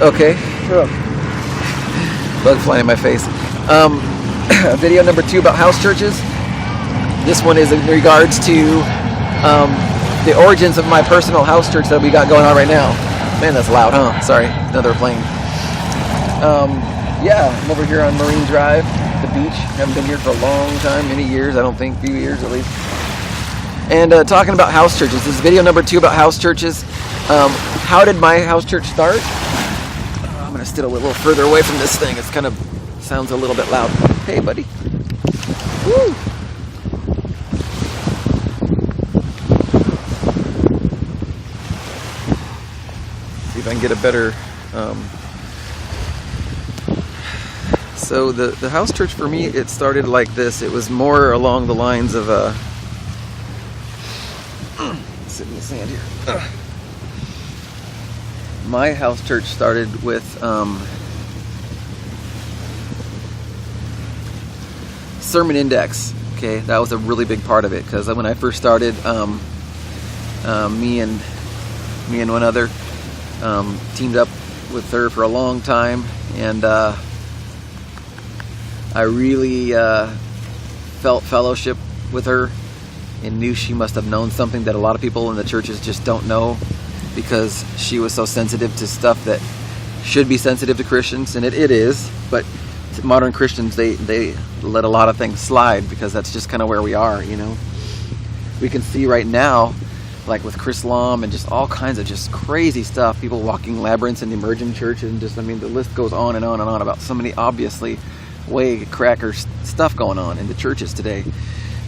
Okay. Bug flying in my face. Video number 2 about house churches. This one is in regards to the origins of my personal house church that we got going on right now. Man, that's loud, huh? Sorry, another plane. Yeah, I'm over here on Marine Drive, the beach. Haven't been here for a long time, many years, I don't think, few years at least. And talking about house churches. This is video number 2 about house churches. How did my house church start? I'm going to sit a little further away from this thing. It's kind of sounds a little bit loud. Hey, buddy. Woo! See if I can get a better... So the house church for me, it started like this. It was more along the lines of sit in the sand here. My house church started with sermon index. Okay, that was a really big part of it, because when I first started, me and one other teamed up with her for a long time, and I really felt fellowship with her and knew she must have known something that a lot of people in the churches just don't know, because she was so sensitive to stuff that should be sensitive to Christians, and it is, but modern Christians, they let a lot of things slide because that's just kind of where we are, you know. We can see right now, like with Chris Lom and just all kinds of just crazy stuff, people walking labyrinths in the emerging church, and just, I mean, the list goes on and on and on about so many obviously way cracker stuff going on in the churches today.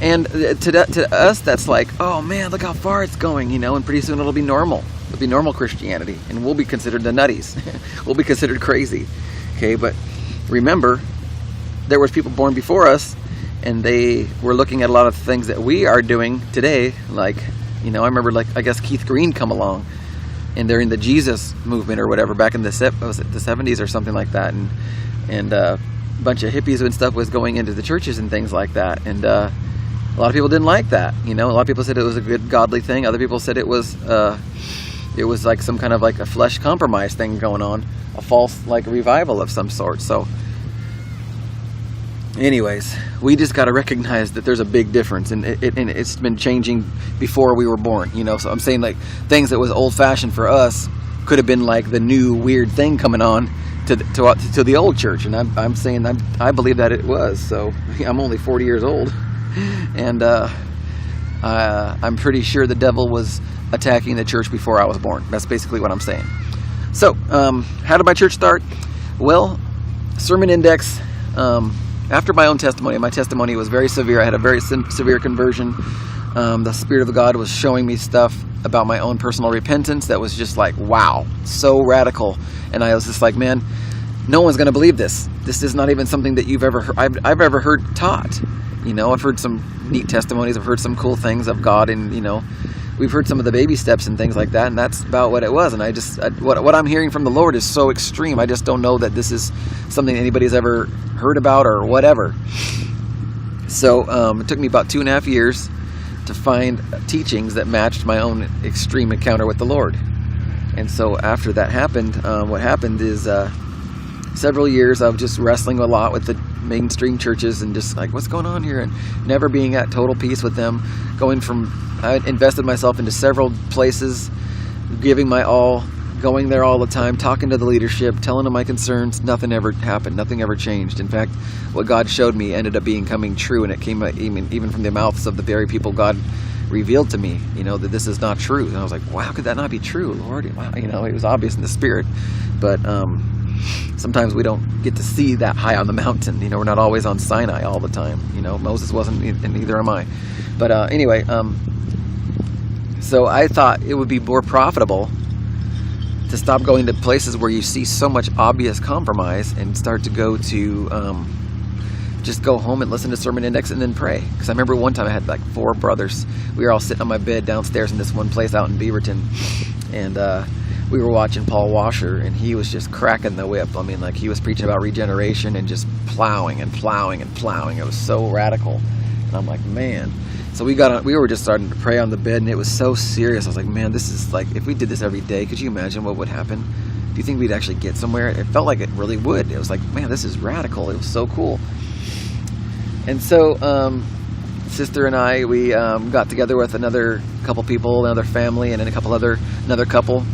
And to us, that's like, oh man, look how far it's going, you know, and pretty soon it'll be normal. It'll be normal Christianity, and we'll be considered the nutties. We'll be considered crazy. Okay, but remember, there was people born before us, and they were looking at a lot of things that we are doing today. Like, you know, I remember, like, I guess Keith Green come along, and they're in the Jesus movement or whatever back in the 70s or something like that, and a bunch of hippies and stuff was going into the churches and things like that, and a lot of people didn't like that. You know, a lot of people said it was a good godly thing. Other people said it was like some kind of like a flesh compromise thing going on, a false like revival of some sort. So anyways, we just got to recognize that there's a big difference, and it's been changing before we were born, you know. So I'm saying, like, things that was old-fashioned for us could have been like the new weird thing coming on to the old church, and I'm saying I believe that it was. So I'm only 40 years old, and I'm pretty sure the devil was attacking the church before I was born. That's basically what I'm saying. So how did my church start? Well, sermon index. After my own testimony, my testimony was very severe. I had a very severe conversion. The Spirit of God was showing me stuff about my own personal repentance that was just like, wow, so radical. And I was just like, man, no one's going to believe this. This is not even something that you've ever heard, I've ever heard taught. You know, I've heard some neat testimonies. I've heard some cool things of God, and, you know, we've heard some of the baby steps and things like that, and that's about what it was. And what I'm hearing from the Lord is so extreme. I just don't know that this is something anybody's ever heard about or whatever. So it took me about 2.5 years to find teachings that matched my own extreme encounter with the Lord. And so after that happened, what happened is several years of just wrestling a lot with the mainstream churches and just like, what's going on here, and never being at total peace with them. I invested myself into several places, giving my all, going there all the time, talking to the leadership, telling them my concerns. Nothing ever happened. Nothing ever changed. In fact, what God showed me ended up coming true, and it came even from the mouths of the very people God revealed to me, you know, that this is not true. And I was like, wow, how could that not be true, Lord? Wow, you know, it was obvious in the Spirit, but sometimes we don't get to see that high on the mountain. You know, we're not always on Sinai all the time. You know, Moses wasn't, and neither am I. But anyway, so I thought it would be more profitable to stop going to places where you see so much obvious compromise and start to go to just go home and listen to sermon index and then pray. Because I remember one time I had like 4 brothers. We were all sitting on my bed downstairs in this one place out in Beaverton, and we were watching Paul Washer, and he was just cracking the whip. I mean, like, he was preaching about regeneration and just plowing and plowing and plowing. It was so radical, and I'm like, man. So we were just starting to pray on the bed, and it was so serious. I was like, man, this is like, if we did this every day, could you imagine what would happen? do you think we'd actually get somewhere? It felt like it really would. It was like, man, this is radical. It was so cool. And so sister and I, we got together with another couple people, another family, and then another couple,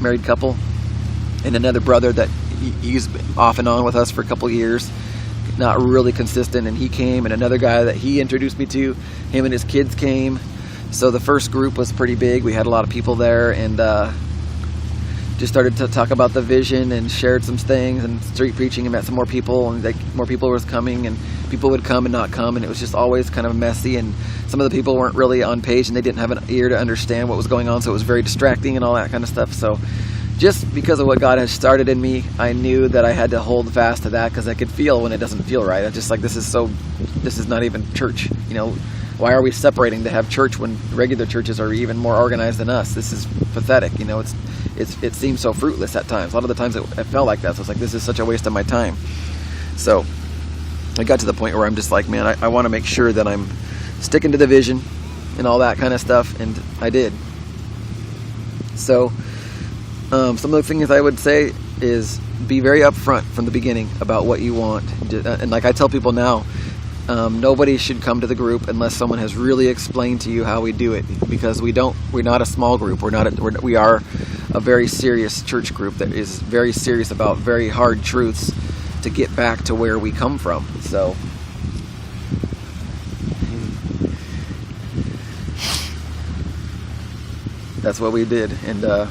married couple, and another brother that he's off and on with us for a couple years, not really consistent, and he came, and another guy that he introduced me to, him and his kids came. So the first group was pretty big. We had a lot of people there, and just started to talk about the vision and shared some things and street preaching and met some more people, and more people was coming, and people would come and not come, and it was just always kind of messy, and some of the people weren't really on page and they didn't have an ear to understand what was going on, so it was very distracting and all that kind of stuff. So just because of what God has started in me, I knew that I had to hold fast to that, because I could feel when it doesn't feel right. I'm just like, this is not even church, why are we separating to have church when regular churches are even more organized than us? This is pathetic. It seems so fruitless at times. A lot of the times it felt like that. So it's like, this is such a waste of my time. So I got to the point where I'm just like, man, I want to make sure that I'm sticking to the vision and all that kind of stuff. And I did. So some of the things I would say is be very upfront from the beginning about what you want. And like I tell people now, nobody should come to the group unless someone has really explained to you how we do it, because we're not a small group. We are a very serious church group that is very serious about very hard truths to get back to where we come from. So that's what we did. And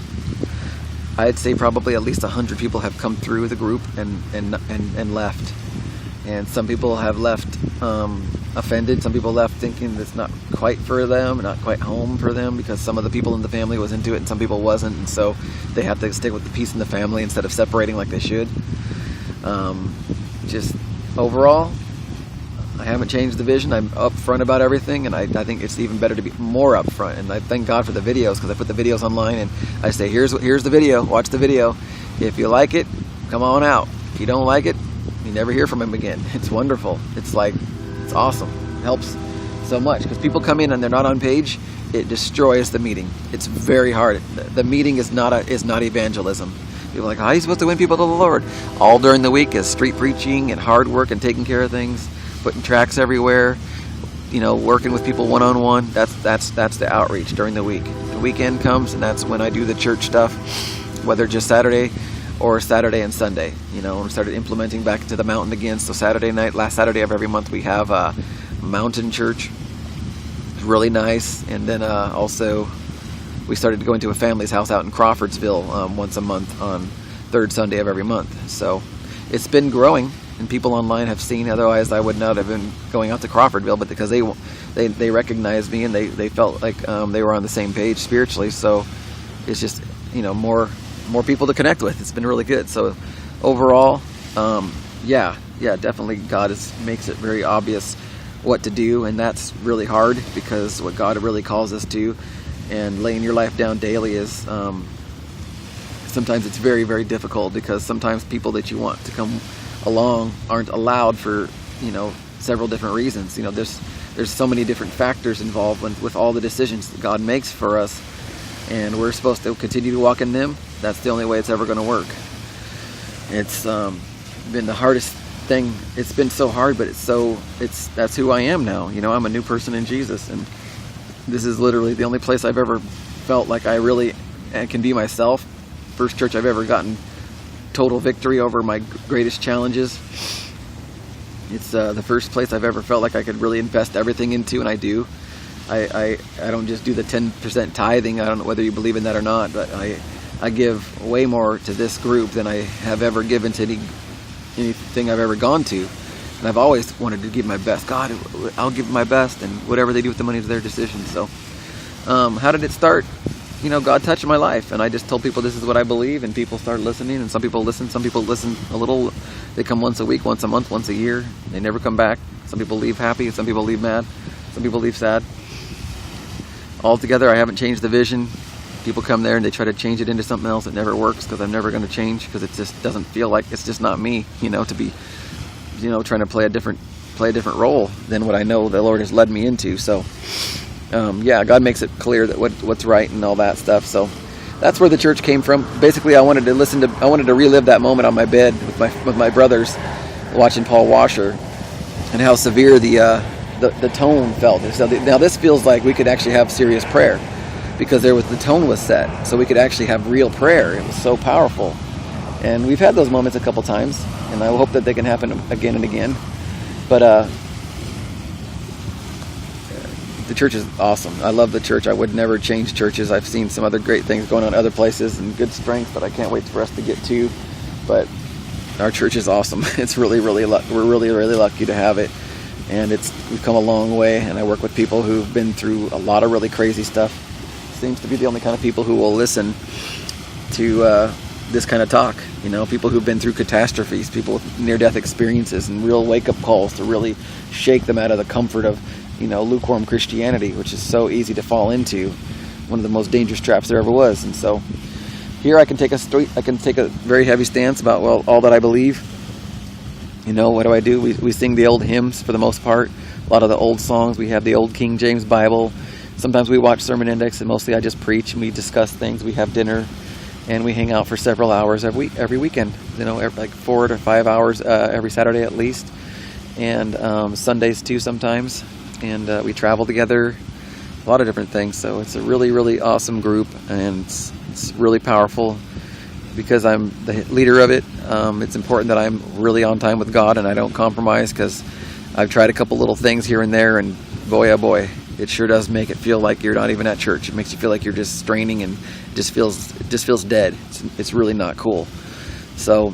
I'd say probably at least 100 people have come through the group and left. And some people have left offended. Some people left thinking it's not quite for them, not quite home for them, because some of the people in the family was into it and some people wasn't. And so they have to stick with the peace in the family instead of separating like they should. Just overall, I haven't changed the vision. I'm upfront about everything, and I think it's even better to be more upfront. And I thank God for the videos, because I put the videos online and I say, here's the video, watch the video. If you like it, come on out. If you don't like it, you never hear from him again. It's wonderful. It's awesome. It helps so much, because people come in and they're not on page. It destroys the meeting. It's very hard. The meeting is not evangelism. People are like, how are you supposed to win people to the Lord? All during the week is street preaching and hard work and taking care of things, putting tracts everywhere, working with people one-on-one. That's the outreach during the week. The weekend comes, and that's when I do the church stuff, whether just Saturday or Saturday and Sunday. We started implementing back into the mountain again. So Saturday night, last Saturday of every month, we have a mountain church. It's really nice. And then also we started going to a family's house out in Crawfordsville once a month on third Sunday of every month. So it's been growing, and people online have seen. Otherwise, I would not have been going out to Crawfordville, but because they recognized me and they felt like they were on the same page spiritually. So it's just more people to connect with. It's been really good. So overall, definitely God makes it very obvious what to do, and that's really hard, because what God really calls us to and laying your life down daily is sometimes it's very, very difficult, because sometimes people that you want to come along aren't allowed for several different reasons. There's so many different factors involved with all the decisions that God makes for us, and we're supposed to continue to walk in them. That's the only way it's ever going to work. It's been the hardest thing. It's been so hard, but that's who I am now. I'm a new person in Jesus, and this is literally the only place I've ever felt like I really can be myself. First church I've ever gotten total victory over my greatest challenges. It's the first place I've ever felt like I could really invest everything into, and I do. I don't just do the 10% tithing. I don't know whether you believe in that or not, but I give way more to this group than I have ever given to anything I've ever gone to. And I've always wanted to give my best. God, I'll give my best, and whatever they do with the money is their decision. So how did it start? God touched my life, and I just told people this is what I believe, and people started listening, and some people listen a little. They come once a week, once a month, once a year. They never come back. Some people leave happy, some people leave mad, some people leave sad. Altogether, I haven't changed the vision. People come there and they try to change it into something else. It never works, because I'm never going to change, because it just doesn't feel like, it's just not me, to be, trying to play a different role than what I know the Lord has led me into. So, God makes it clear that what's right and all that stuff. So that's where the church came from. Basically, I wanted to relive that moment on my bed with my brothers, watching Paul Washer, and how severe the tone felt. So now this feels like we could actually have serious prayer, because the tone was set, so we could actually have real prayer. It was so powerful, and we've had those moments a couple times, and I hope that they can happen again and again. But the church is awesome. I love the church. I would never change churches. I've seen some other great things going on other places and good strength that I can't wait for us to get to. But our church is awesome. It's really, we're really, really lucky to have it. And we've come a long way, and I work with people who've been through a lot of really crazy stuff. Seems to be the only kind of people who will listen to this kind of talk. People who've been through catastrophes, people with near-death experiences and real wake-up calls to really shake them out of the comfort of lukewarm Christianity, which is so easy to fall into, one of the most dangerous traps there ever was. And so here I can take a very heavy stance about, all that I believe. What do I do? We sing the old hymns for the most part, a lot of the old songs. We have the old King James Bible. Sometimes we watch Sermon Index, and mostly I just preach and we discuss things. We have dinner, and we hang out for several hours every weekend, like 4 to 5 hours every Saturday at least, and Sundays too sometimes. And we travel together, a lot of different things. So it's a really, really awesome group, and it's really powerful because I'm the leader of it. It's important that I'm really on time with God and I don't compromise, because I've tried a couple little things here and there, and boy, oh boy, it sure does make it feel like you're not even at church. It makes you feel like you're just straining, and it just feels dead. It's really not cool. So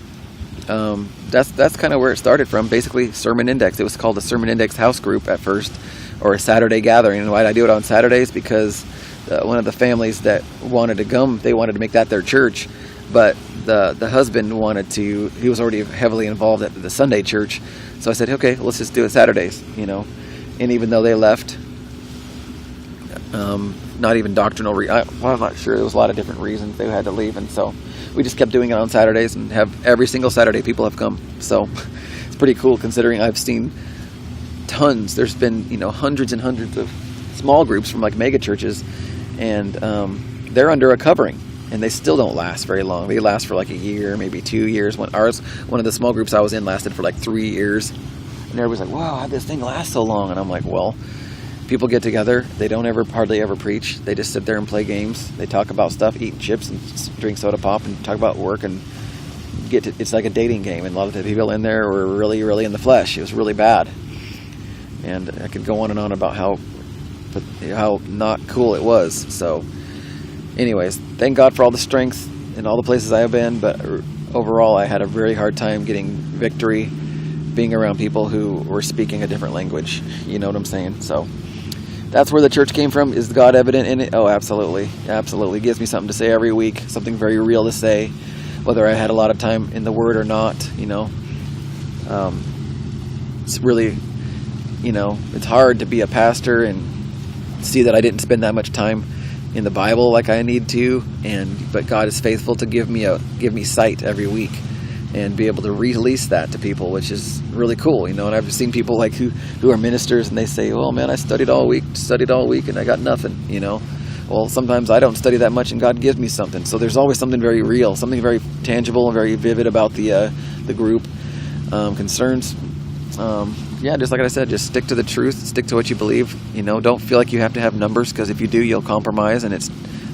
that's kind of where it started from. Basically, Sermon Index. It was called the Sermon Index House Group at first, or a Saturday gathering. And why did I do it on Saturdays? Because one of the families that wanted to come, they wanted to make that their church, but the husband he was already heavily involved at the Sunday church. So I said, okay, let's just do it Saturdays, And even though they left, not even doctrinal I'm not sure. There was a lot of different reasons they had to leave, and so we just kept doing it on Saturdays, and have every single Saturday people have come. So it's pretty cool, considering I've seen tons. There's been hundreds and hundreds of small groups from like mega churches, and they're under a covering, and they still don't last very long. They last for like a year, maybe 2 years. One of the small groups I was in lasted for like 3 years, and everybody's like, wow, how'd this thing last so long? And I'm like, well, people get together, they don't hardly ever preach. They just sit there and play games. They talk about stuff, eat chips and drink soda pop, and talk about work, and it's like a dating game. And a lot of the people in there were really, really in the flesh. It was really bad. And I could go on and on about how not cool it was. So anyways, thank God for all the strength in all the places I have been, but overall I had a very hard time getting victory being around people who were speaking a different language. You know what I'm saying? So that's where the church came from. Is God evident in it? Oh, absolutely. Absolutely. It gives me something to say every week, something very real to say, whether I had a lot of time in the Word or not. It's really, it's hard to be a pastor and see that I didn't spend that much time in the Bible like I need to, but God is faithful to give me sight every week and be able to release that to people, which is really cool, And I've seen people like who are ministers, and they say, "Oh man, I studied all week, and I got nothing." Well, sometimes I don't study that much, and God gives me something. So there's always something very real, something very tangible and very vivid about the group concerns. Just like I said, just stick to the truth, stick to what you believe. Don't feel like you have to have numbers, because if you do, you'll compromise, and it's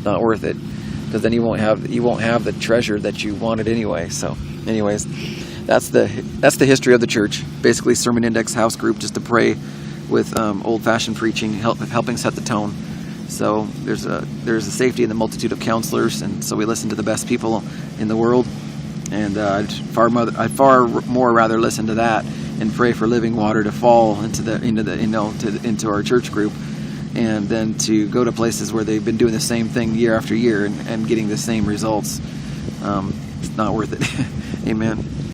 not worth it. Because then you won't have the treasure that you wanted anyway. So, anyways, that's the history of the church. Basically, Sermon Index House Group, just to pray with old-fashioned preaching, helping set the tone. So there's a safety in the multitude of counselors, and so we listen to the best people in the world. And I'd far more rather listen to that and pray for living water to fall into our church group, and then to go to places where they've been doing the same thing year after year and getting the same results. It's not worth it. Amen.